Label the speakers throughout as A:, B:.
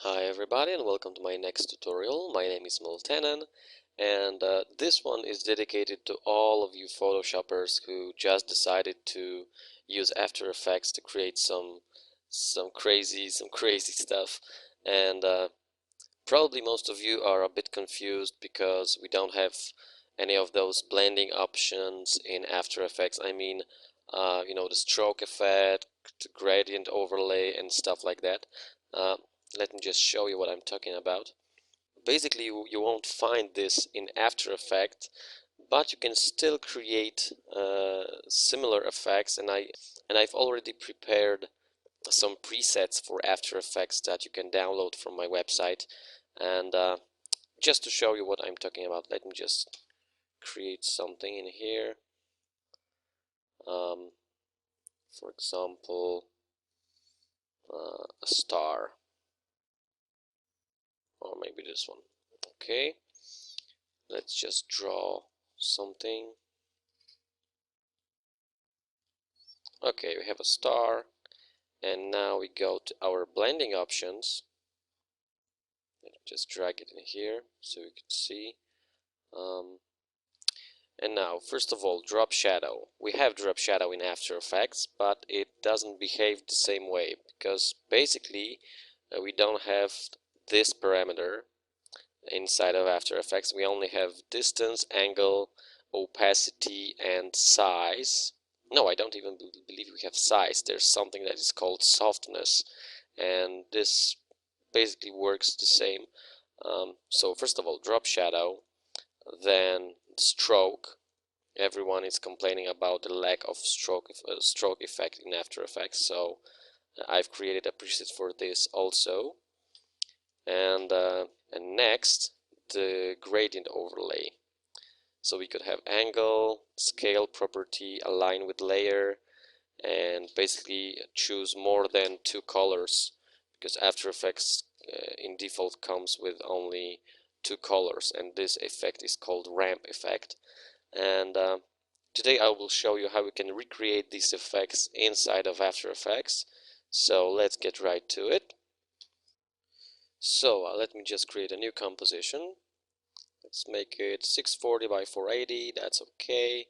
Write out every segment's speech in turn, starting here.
A: Hi everybody and welcome to my next tutorial. My name is Multanen and this one is dedicated to all of you Photoshoppers who just decided to use After Effects to create some crazy stuff. And probably most of you are a bit confused because we don't have any of those blending options in After Effects. I mean, the stroke effect, the gradient overlay and stuff like that. Uh, Let me just show you what I'm talking about. Basically, you won't find this in After Effects, but you can still create similar effects, and I've already prepared some presets for After Effects that you can download from my website. And just to show you what I'm talking about, let me just create something in here. For example, a star, or maybe this one. Okay, let's just draw something. Okay, we have a star, and now we go to our blending options. Just drag it in here so you can see. And now, first of all, drop shadow. We have drop shadow in After Effects, but it doesn't behave the same way because basically we don't have this parameter inside of After Effects. We only have distance, angle, opacity, and size. No, I don't even believe we have size. There's something that is called softness, and this basically works the same. So first of all, drop shadow, then stroke. Everyone is complaining about the lack of stroke effect in After Effects, so I've created a preset for this also. And next, the gradient overlay. So we could have angle, scale property, align with layer, and basically choose more than two colors, because After Effects in default comes with only two colors, and this effect is called ramp effect. And today I will show you how we can recreate these effects inside of After Effects. So let's get right to it. So let me just create a new composition. Let's make it 640 by 480, that's okay.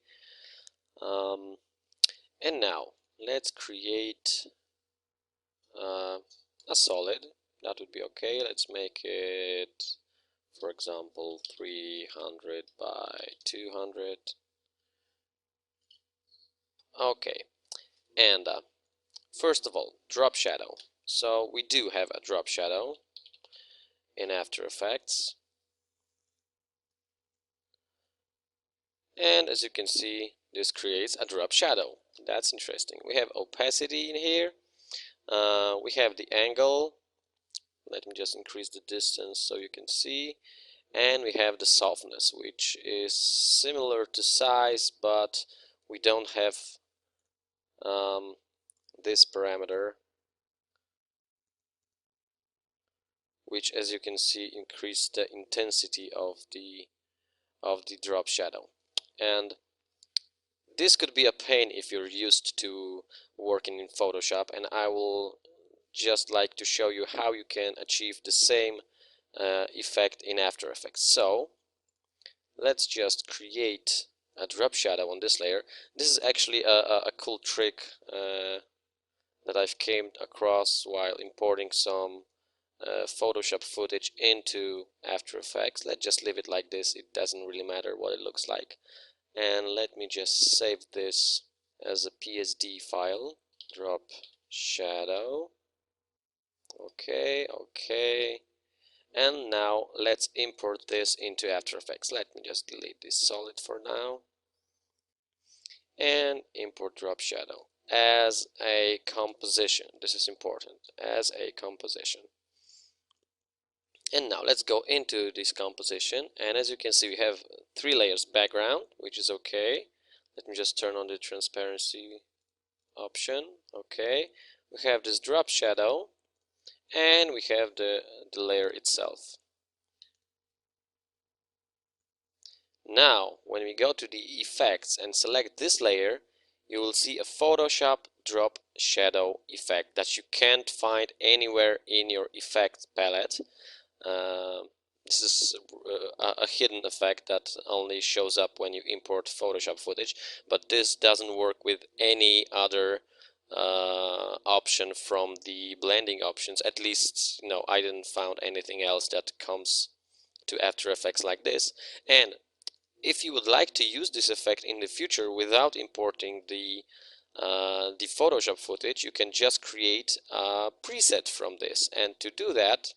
A: And now let's create a solid. That would be okay. Let's make it, for example, 300 by 200. Okay, and first of all, drop shadow. So we do have a drop shadow in After Effects. And as you can see, this creates a drop shadow. That's interesting. We have opacity in here. We have the angle. Let me just increase the distance so you can see. And we have the softness, which is similar to size, but we don't have this parameter, which, as you can see, increase the intensity of the drop shadow. And this could be a pain if you're used to working in Photoshop, and I will just like to show you how you can achieve the same effect in After Effects. So let's just create a drop shadow on this layer. This is actually a cool trick that I've came across while importing some Photoshop footage into After Effects. Let's just leave it like this. It doesn't really matter what it looks like. And let me just save this as a PSD file. Drop shadow. Okay, okay. And now let's import this into After Effects. Let me just delete this solid for now. And import drop shadow as a composition. This is important, as a composition. And now let's go into this composition, and as you can see we have three layers: background, which is okay. Let me just turn on the transparency option. Okay, we have this drop shadow, and we have the layer itself. Now when we go to the effects and select this layer, you will see a Photoshop drop shadow effect that you can't find anywhere in your effect palette. Uh, this is a hidden effect that only shows up when you import Photoshop footage, but this doesn't work with any other option from the blending options. At least, I didn't find anything else that comes to After Effects like this. And if you would like to use this effect in the future without importing the Photoshop footage, you can just create a preset from this. And to do that,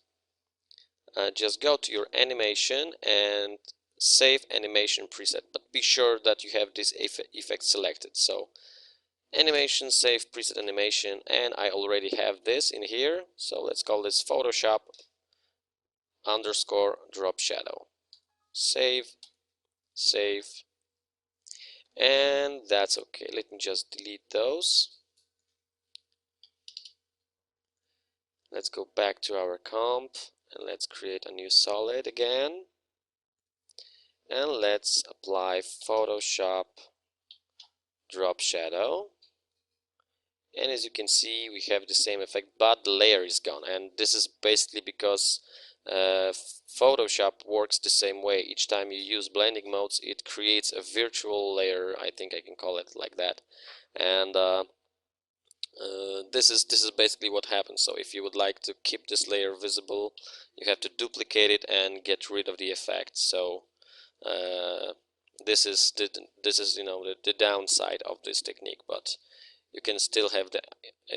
A: just go to your animation and save animation preset, but be sure that you have this effect selected. So animation, save preset animation, and I already have this in here, so let's call this Photoshop underscore drop shadow. Save, and that's okay. Let me just delete those. Let's go back to our comp and let's create a new solid again, and let's apply Photoshop drop shadow. And as you can see, we have the same effect, but the layer is gone. And this is basically because Photoshop works the same way. Each time you use blending modes, it creates a virtual layer. I think I can call it like that. And this is basically what happens. So if you would like to keep this layer visible, you have to duplicate it and get rid of the effect. So this is the downside of this technique, but you can still have the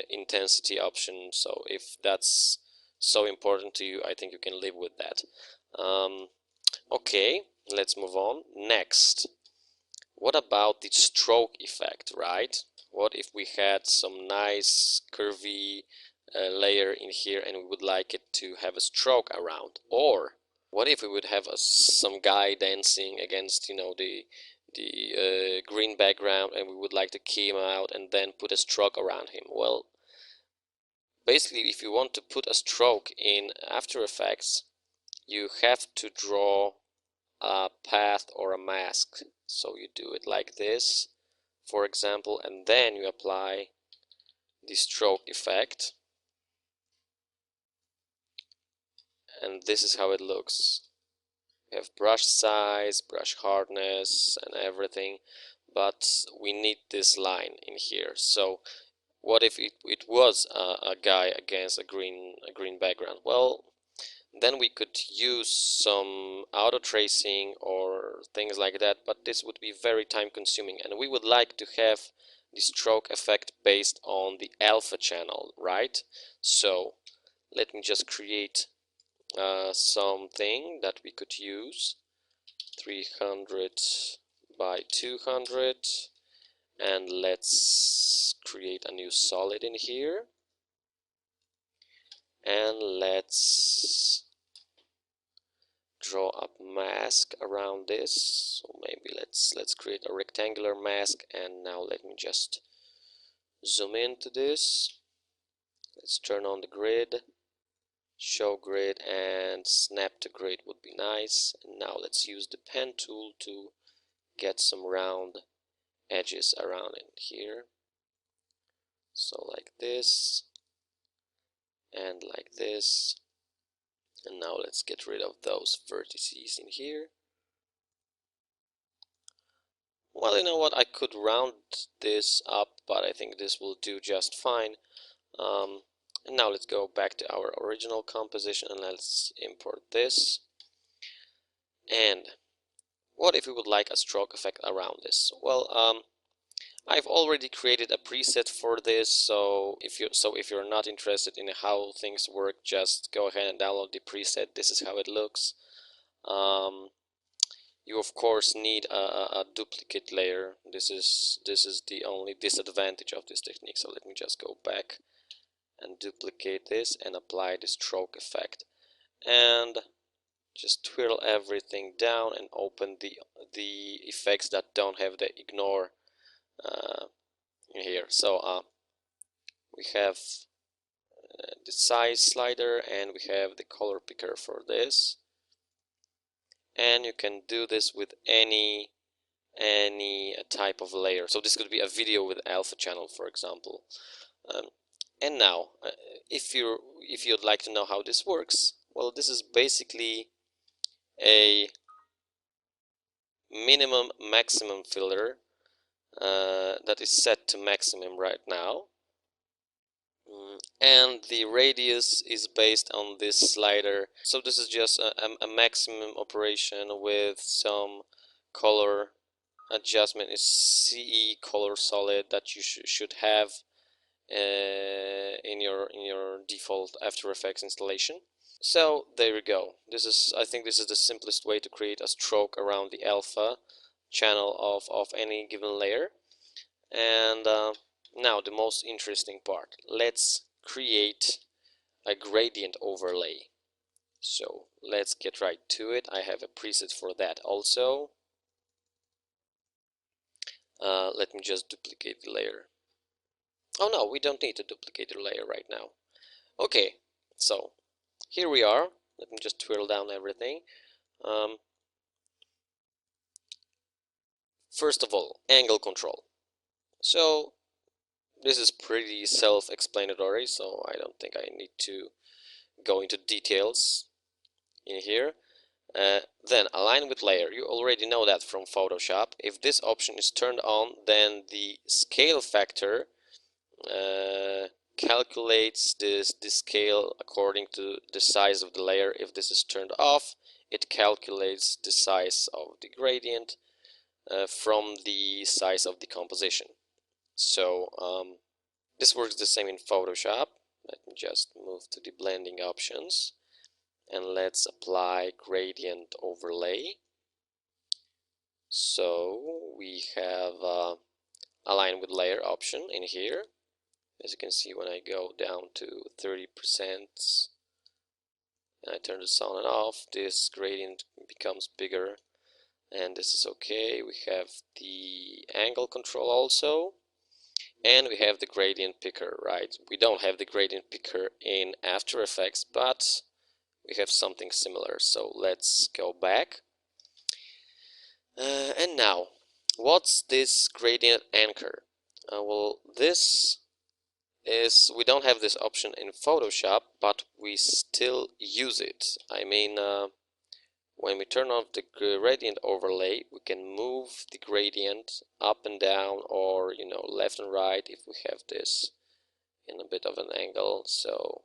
A: intensity option. So if that's so important to you, I think you can live with that. Okay, let's move on. Next, what about the stroke effect, right? What if we had some nice curvy layer in here and we would like it to have a stroke around? Or what if we would have some guy dancing against, the green background, and we would like to key him out and then put a stroke around him? Well, basically, if you want to put a stroke in After Effects, you have to draw a path or a mask. So you do it like this, for example, and then you apply the stroke effect, and this is how it looks. We have brush size, brush hardness, and everything, but we need this line in here. So what if it was a guy against a green background? Well, then we could use some auto tracing or things like that, but this would be very time consuming, and we would like to have the stroke effect based on the alpha channel, right? So let me just create something that we could use. 300 by 200, and let's create a new solid in here, and let's draw a mask around this. So maybe let's create a rectangular mask, and now let me just zoom into this. Let's turn on the grid, show grid, and snap to grid would be nice. And now let's use the pen tool to get some round edges around it here. So like this and like this. And now let's get rid of those vertices in here. Well, you know what, I could round this up, but I think this will do just fine. And now let's go back to our original composition and let's import this. And what if we would like a stroke effect around this? Well, I've already created a preset for this, so if you're not interested in how things work, just go ahead and download the preset. This is how it looks. You of course need a duplicate layer. This is the only disadvantage of this technique. So let me just go back and duplicate this and apply the stroke effect, and just twirl everything down and open the effects that don't have the ignore here. So we have the size slider and we have the color picker for this, and you can do this with any any type of layer. So this could be a video with alpha channel, for example. Um, and now, if you'd like to know how this works, well, this is basically a minimum maximum filter that is set to maximum right now. And the radius is based on this slider. So this is just a maximum operation with some color adjustment. Is CE color solid that you should have in your default After Effects installation. So there we go. I think this is the simplest way to create a stroke around the alpha channel of any given layer. And now the most interesting part. Let's create a gradient overlay. So let's get right to it. I have a preset for that also. Let me just duplicate the layer. Oh no, we don't need to duplicate the layer right now. Okay, so here we are. Let me just twirl down everything. First of all, angle control. So this is pretty self-explanatory, so I don't think I need to go into details in here. Then align with layer. You already know that from Photoshop. If this option is turned on, then the scale factor calculates the scale according to the size of the layer. If this is turned off, it calculates the size of the gradient from the size of the composition. So this works the same in Photoshop. Let me just move to the blending options and let's apply gradient overlay. So we have align with layer option in here. As you can see, when I go down to 30% and I turn the sun on off, this gradient becomes bigger, and this is okay. We have the angle control also, and we have the gradient picker, right? We don't have the gradient picker in After Effects, but we have something similar. So let's go back. And now, what's this gradient anchor? Well, this is, we don't have this option in Photoshop, but we still use it. I mean, when we turn off the gradient overlay, we can move the gradient up and down, or left and right if we have this in a bit of an angle. So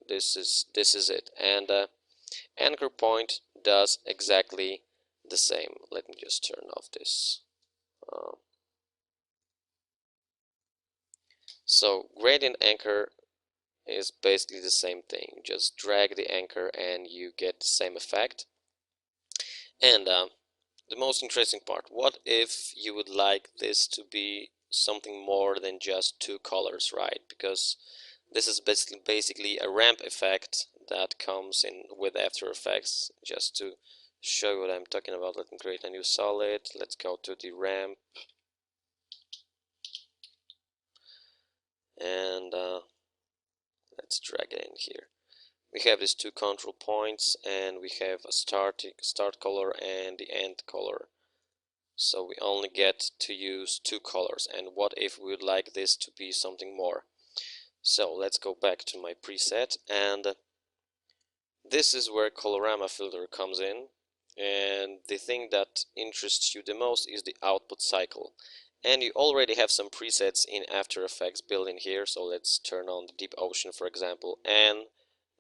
A: this is it, and anchor point does exactly the same. Let me just turn off this. So gradient anchor is basically the same thing. Just drag the anchor and you get the same effect. And the most interesting part, what if you would like this to be something more than just two colors, right? Because this is basically a ramp effect that comes in with After Effects. Just to show you what I'm talking about, let me create a new solid. Let's go to the ramp, and let's drag it in here. We have these two control points, and we have a start color and the end color. So we only get to use two colors. And what if we would like this to be something more? So let's go back to my preset, and this is where colorama filter comes in. And the thing that interests you the most is the output cycle. And you already have some presets in After Effects built in here. So let's turn on the deep ocean, for example, and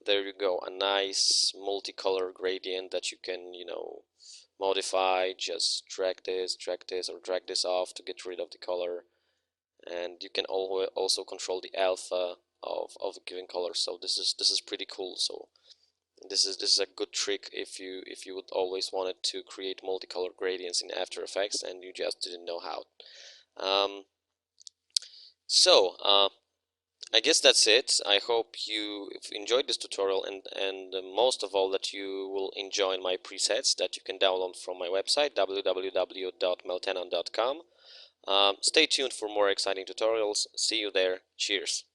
A: there you go, a nice multicolor gradient that you can, modify. Just drag this or drag this off to get rid of the color, and you can also control the alpha of a given color. So this is pretty cool. So this is a good trick if you would always wanted to create multicolor gradients in After Effects and you just didn't know how. I guess that's it. I hope you enjoyed this tutorial, and most of all that you will enjoy my presets that you can download from my website www.meltenon.com. Stay tuned for more exciting tutorials. See you there. Cheers.